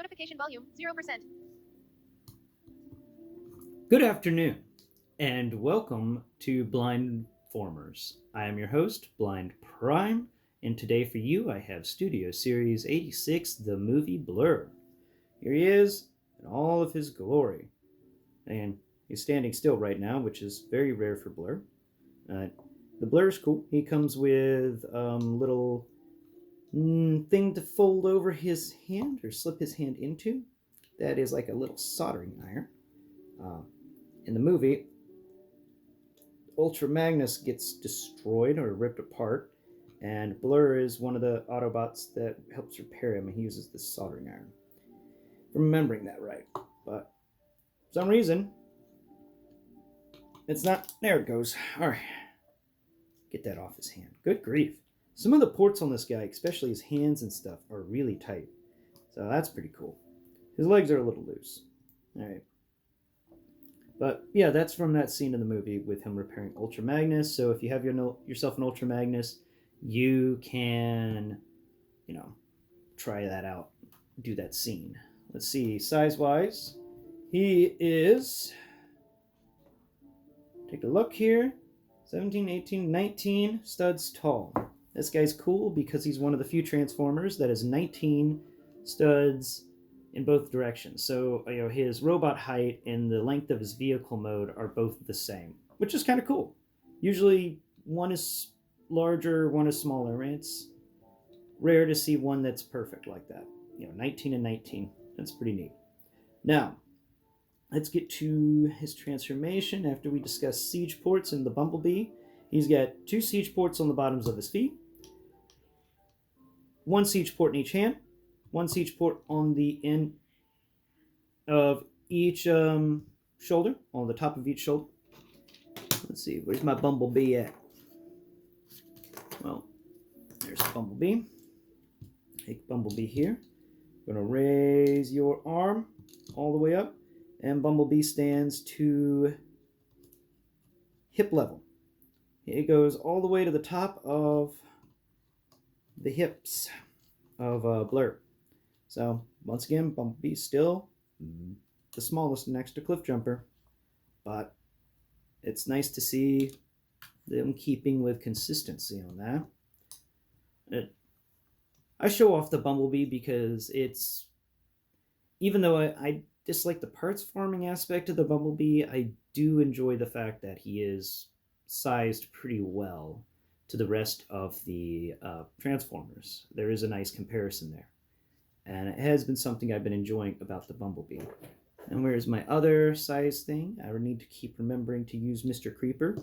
Notification volume 0%. Good afternoon, and welcome to Blindformers. I am your host, Blind Prime, and today for you I have Studio Series 86, the Movie Blurr. Here he is in all of his glory. And he's standing still right now, which is very rare for Blurr. The Blurr is cool. He comes with a little thing to fold over his hand or slip his hand into. That is like a little soldering iron. In the movie, Ultra Magnus gets destroyed or ripped apart, and Blurr is one of the Autobots that helps repair him, and he uses this soldering iron. I'm remembering that right, but for some reason, it's not. There it goes. All right, get that off his hand. Good grief. Some of the ports on this guy, especially his hands and stuff, are really tight, so that's pretty cool. His legs are a little loose. All right. But yeah, that's from that scene in the movie with him repairing Ultra Magnus. So if you have yourself an Ultra Magnus, you can, try that out. Do that scene. Let's see, size-wise, he is, take a look here, 17, 18, 19 studs tall. This guy's cool because he's one of the few Transformers that is 19 studs in both directions. So, his robot height and the length of his vehicle mode are both the same, which is kind of cool. Usually one is larger, one is smaller, right? It's rare to see one that's perfect like that. 19 and 19. That's pretty neat. Now, let's get to his transformation after we discuss siege ports and the Bumblebee. He's got 2 siege ports on the bottoms of his feet, 1 siege port in each hand, 1 siege port on the end of each shoulder, on the top of each shoulder. Let's see, where's my Bumblebee at? Well, there's Bumblebee. Take Bumblebee here. I'm going to raise your arm all the way up, and Bumblebee stands to hip level. It goes all the way to the top of the hips of Blurr. So, once again, Bumblebee's still the smallest next to Cliffjumper. But it's nice to see them keeping with consistency on that. I show off the Bumblebee because it's, even though I dislike the parts forming aspect of the Bumblebee, I do enjoy the fact that he is sized pretty well to the rest of the Transformers. There is a nice comparison there. And it has been something I've been enjoying about the Bumblebee. And where's my other size thing? I need to keep remembering to use Mr. Creeper,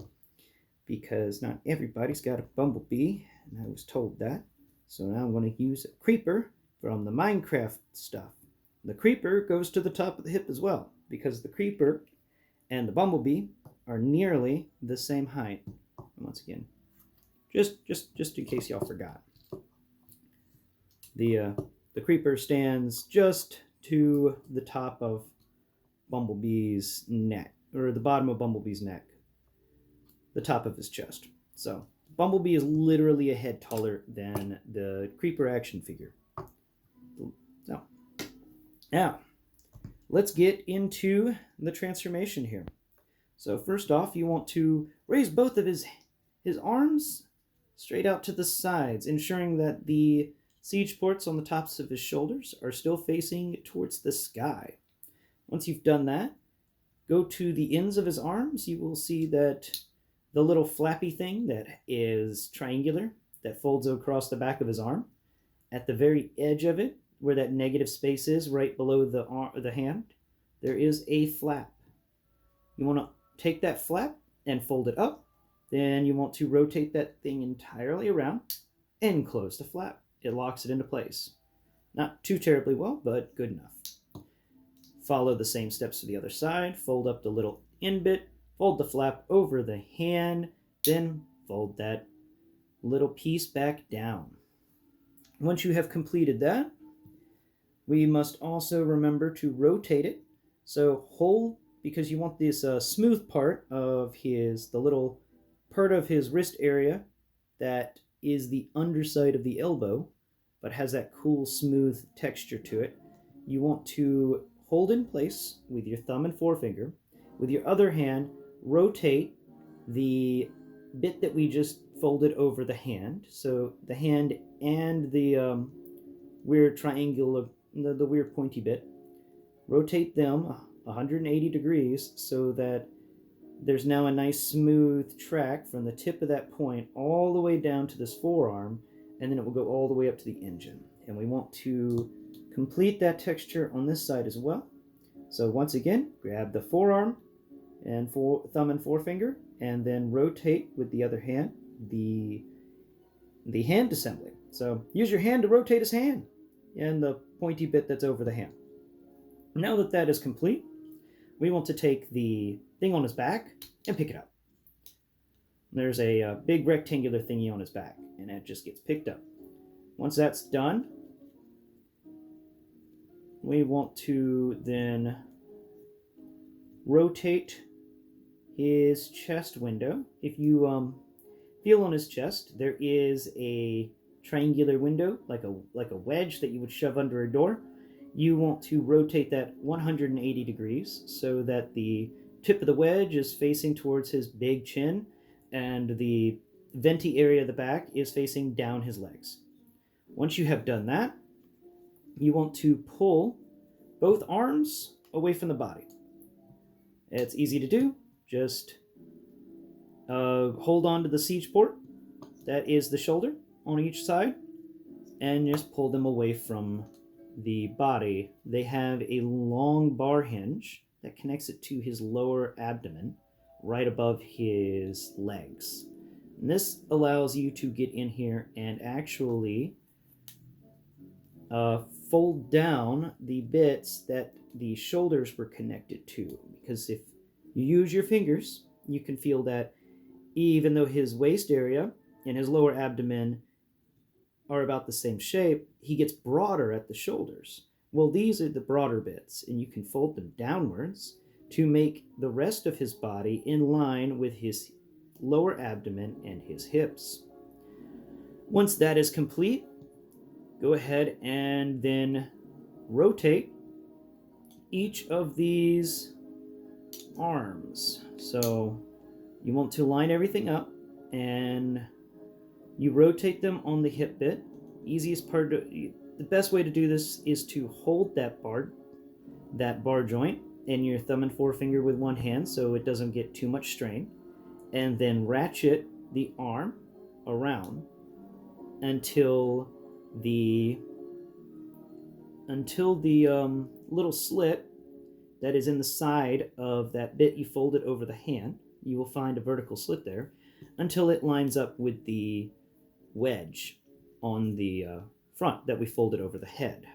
because not everybody's got a Bumblebee, and I was told that. So now I'm going to use a Creeper from the Minecraft stuff. The Creeper goes to the top of the hip as well, because the Creeper and the Bumblebee are nearly the same height. And once again, just in case y'all forgot. The Creeper stands just to the top of Bumblebee's neck, or the bottom of Bumblebee's neck, the top of his chest. So Bumblebee is literally a head taller than the Creeper action figure. So, now, let's get into the transformation here. So first off, you want to raise both of his arms straight out to the sides, ensuring that the siege ports on the tops of his shoulders are still facing towards the sky. Once you've done that, go to the ends of his arms. You will see that the little flappy thing that is triangular, that folds across the back of his arm, at the very edge of it, where that negative space is, right below the hand, there is a flap. You want to take that flap and fold it up. Then you want to rotate that thing entirely around and close the flap. It locks it into place. Not too terribly well, but good enough. Follow the same steps to the other side. Fold up the little end bit. Fold the flap over the hand. Then fold that little piece back down. Once you have completed that, we must also remember to rotate it. So hold, because you want this smooth part of the little part of his wrist area that is the underside of the elbow, but has that cool smooth texture to it. you want to hold in place with your thumb and forefinger. With your other hand, rotate the bit that we just folded over the hand. So the hand and the weird triangular, the weird pointy bit, rotate them 180 degrees so that there's now a nice smooth track from the tip of that point all the way down to this forearm, and then it will go all the way up to the engine. And we want to complete that texture on this side as well. So once again, grab the forearm and thumb and forefinger, and then rotate with the other hand the hand assembly. So use your hand to rotate his hand and the pointy bit that's over the hand. Now that that is complete, we want to take the thing on his back and pick it up. There's a big rectangular thingy on his back, and it just gets picked up. Once that's done, we want to then rotate his chest window. If you feel on his chest, there is a triangular window, like a wedge that you would shove under a door. You want to rotate that 180 degrees so that the tip of the wedge is facing towards his big chin, and the venti area of the back is facing down his legs. Once you have done that, you want to pull both arms away from the body. It's easy to do. Just hold on to the siege port, that is the shoulder, on each side, and just pull them away from the body. They have a long bar hinge that connects it to his lower abdomen, right above his legs. And this allows you to get in here and actually fold down the bits that the shoulders were connected to. Because if you use your fingers, you can feel that even though his waist area and his lower abdomen are about the same shape, he gets broader at the shoulders. Well, these are the broader bits, and you can fold them downwards to make the rest of his body in line with his lower abdomen and his hips. Once that is complete, go ahead and then rotate each of these arms. So you want to line everything up, and you rotate them on the hip bit. Easiest part, the best way to do this is to hold that bar joint in your thumb and forefinger with one hand so it doesn't get too much strain, and then ratchet the arm around until the little slit that is in the side of that bit you folded over the hand. You will find a vertical slit there until it lines up with the wedge on the front that we folded over the head.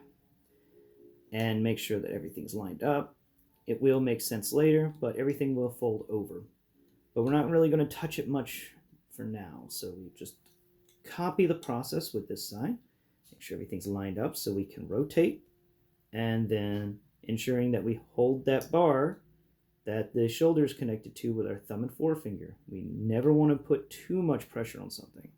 And make sure that everything's lined up. It will make sense later, but everything will fold over. But we're not really going to touch it much for now, so we just copy the process with this side. Make sure everything's lined up so we can rotate, and then ensuring that we hold that bar that the shoulder is connected to with our thumb and forefinger. We never want to put too much pressure on something.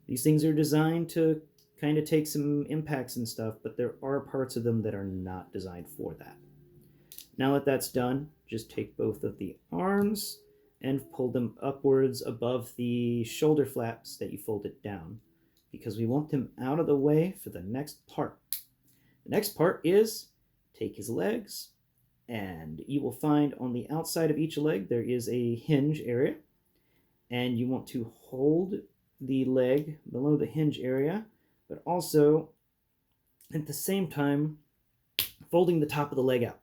These things are designed to kind of take some impacts and stuff, but there are parts of them that are not designed for that. Now that that's done, just take both of the arms and pull them upwards above the shoulder flaps that you folded down, because we want them out of the way for the next part. The next part is take his legs, and you will find on the outside of each leg there is a hinge area, and you want to hold the leg below the hinge area, but also at the same time folding the top of the leg out.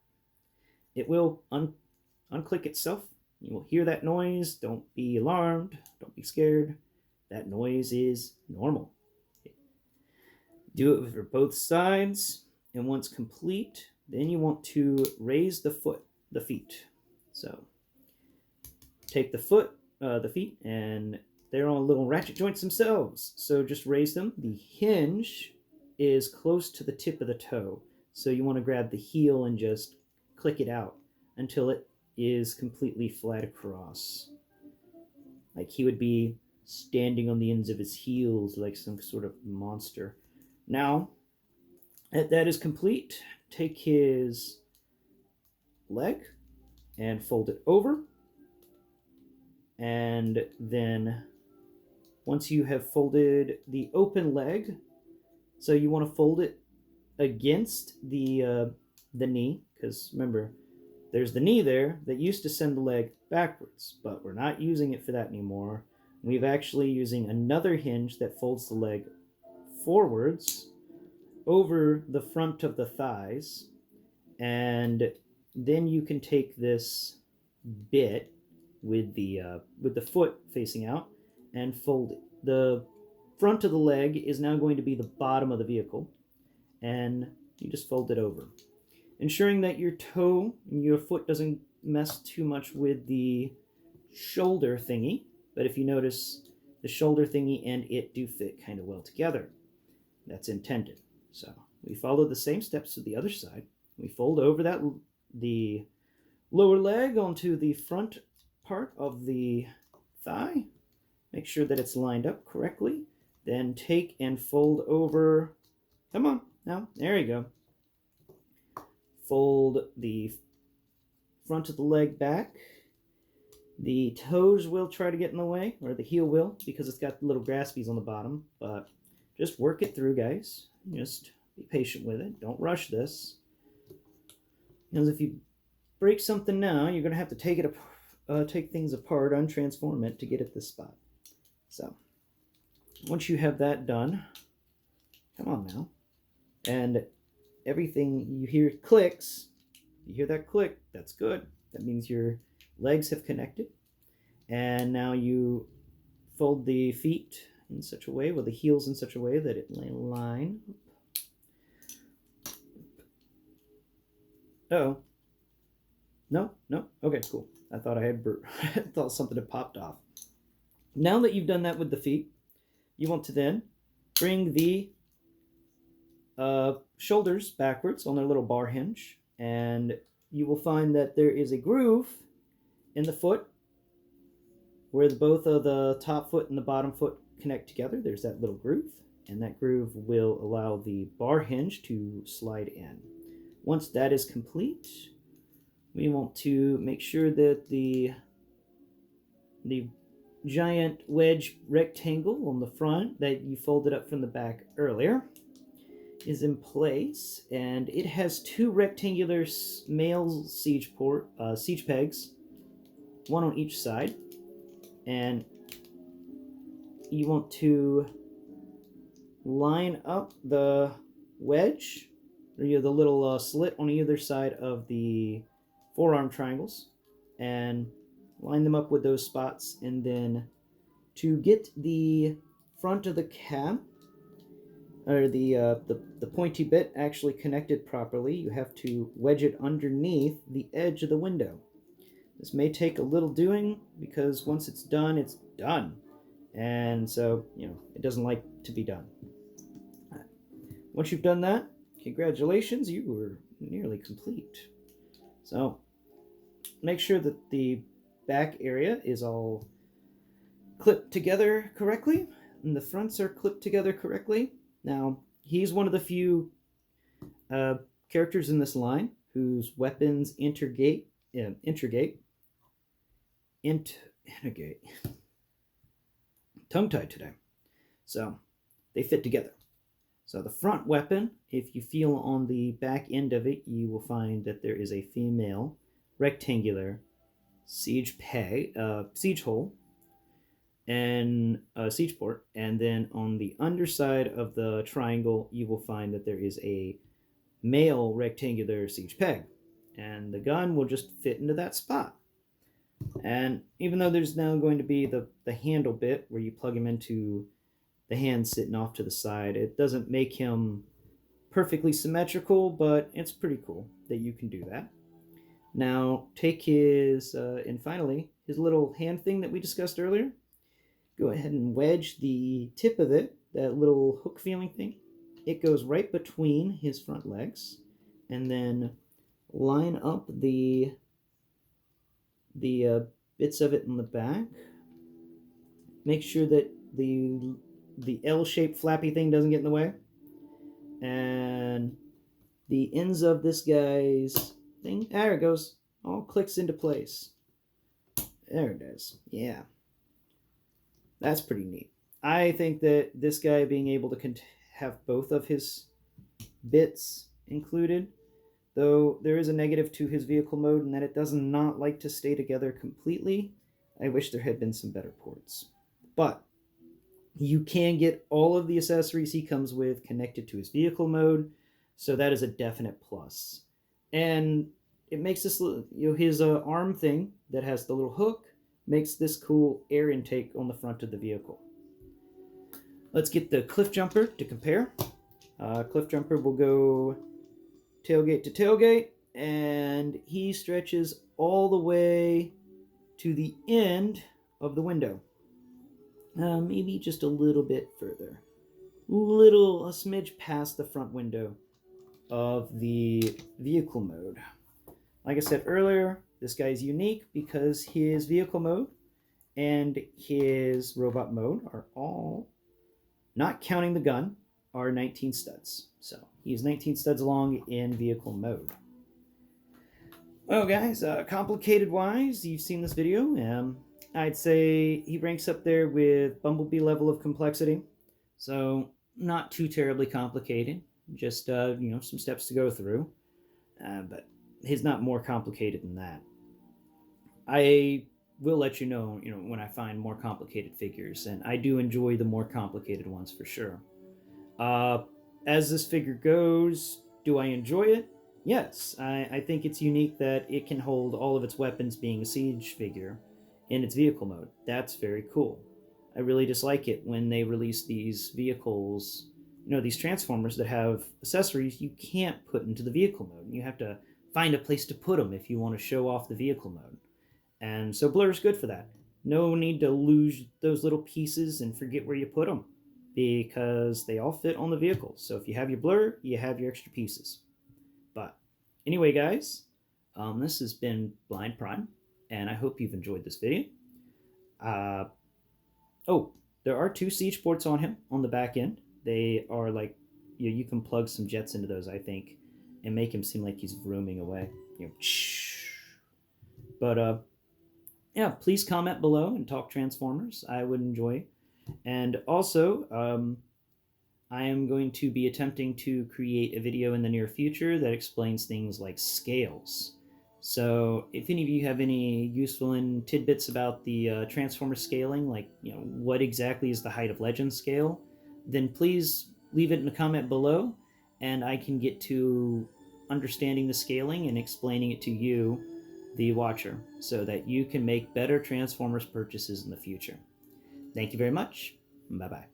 It will unclick itself. You will hear that noise. Don't be alarmed. Don't be scared. That noise is normal. Do it for both sides, and once complete, then you want to raise the feet. So take the feet, and they're on little ratchet joints themselves. So just raise them. The hinge is close to the tip of the toe. So you want to grab the heel and just click it out until it is completely flat across. Like he would be standing on the ends of his heels like some sort of monster. Now, that is complete, take his leg and fold it over. And then once you have folded the open leg, so you want to fold it against the knee, because remember, there's the knee there that used to send the leg backwards, but we're not using it for that anymore. We've actually using another hinge that folds the leg forwards over the front of the thighs, and then you can take this bit with the foot facing out and fold it. The front of the leg is now going to be the bottom of the vehicle, and you just fold it over, ensuring that your toe and your foot doesn't mess too much with the shoulder thingy. But if you notice, the shoulder thingy and it do fit kind of well together. That's intended. So we follow the same steps to the other side. We fold over the lower leg onto the front part of the thigh. Make sure that it's lined up correctly. Then take and fold over. Come on, now, there you go. Fold the front of the leg back. The toes will try to get in the way, or the heel will, because it's got little graspies on the bottom, but just work it through, guys. Just be patient with it. Don't rush this. Because if you break something now, you're going to have to take things apart, untransform it to get at this spot. So, once you have that done, come on now, and everything you hear clicks, you hear that click, that's good. That means your legs have connected. And now you fold the feet in such a way, with the heels in such a way that it line. Oh. No? Okay, cool. I thought I thought something had popped off. Now that you've done that with the feet, you want to then bring the shoulders backwards on their little bar hinge, and you will find that there is a groove in the foot where both of the top foot and the bottom foot connect together. There's that little groove, and that groove will allow the bar hinge to slide in. Once that is complete, we want to make sure that the giant wedge rectangle on the front that you folded up from the back earlier is in place, and it has two rectangular male siege pegs, one on each side, and you want to line up the wedge, or the little slit on either side of the forearm triangles, and line them up with those spots. And then to get the front of the cab, or the pointy bit actually connected properly, you have to wedge it underneath the edge of the window. This may take a little doing, because once it's done, it's done. And so, it doesn't like to be done. Once you've done that, congratulations, you were nearly complete. So, make sure that the back area is all clipped together correctly, and the fronts are clipped together correctly. Now, he's one of the few characters in this line whose weapons integrate. Tongue-tied today. So, they fit together. So the front weapon, if you feel on the back end of it, you will find that there is a female rectangular siege hole and siege port, and then on the underside of the triangle, you will find that there is a male rectangular siege peg, and the gun will just fit into that spot. And even though there's now going to be the handle bit where you plug him into the hand sitting off to the side, it doesn't make him perfectly symmetrical, but it's pretty cool that you can do that. Now take and finally, his little hand thing that we discussed earlier. Go ahead and wedge the tip of it, that little hook feeling thing. It goes right between his front legs, and then line up the bits of it in the back. Make sure that the L-shaped flappy thing doesn't get in the way, and the ends of this guy's thing, there it goes, all clicks into place. There it is. Yeah. That's pretty neat. I think that this guy being able to have both of his bits included, though there is a negative to his vehicle mode in that it does not like to stay together completely. I wish there had been some better ports. But you can get all of the accessories he comes with connected to his vehicle mode, so that is a definite plus. And it makes this, his arm thing that has the little hook makes this cool air intake on the front of the vehicle. Let's get the cliff jumper to compare. Cliff jumper will go tailgate to tailgate, and he stretches all the way to the end of the window. Maybe just a little bit further. A smidge past the front window of the vehicle mode. Like I said earlier, this guy is unique because his vehicle mode and his robot mode are all, not counting the gun, are 19 studs. So he's 19 studs long in vehicle mode. Well, guys, complicated wise, you've seen this video. I'd say he ranks up there with Bumblebee level of complexity. So not too terribly complicated. Just some steps to go through. But he's not more complicated than that. I will let you know, when I find more complicated figures, and I do enjoy the more complicated ones for sure. As this figure goes, do I enjoy it? Yes, I think it's unique that it can hold all of its weapons being a siege figure in its vehicle mode. That's very cool. I really dislike it when they release these vehicles, these Transformers that have accessories you can't put into the vehicle mode. You have to find a place to put them if you want to show off the vehicle mode. And so Blurr's good for that. No need to lose those little pieces and forget where you put them, because they all fit on the vehicle. So if you have your Blurr, you have your extra pieces. But anyway, guys, this has been Blind Prime, and I hope you've enjoyed this video. There are 2 siege ports on him on the back end. They are like, you can plug some jets into those, I think, and make him seem like he's vrooming away. But yeah, please comment below and talk Transformers. I would enjoy. And also, I am going to be attempting to create a video in the near future that explains things like scales. So if any of you have any useful tidbits about the Transformer scaling, like what exactly is the Height of Legend scale, then please leave it in a comment below, and I can get to understanding the scaling and explaining it to you, the watcher, so that you can make better Transformers purchases in the future. Thank you very much. Bye-bye.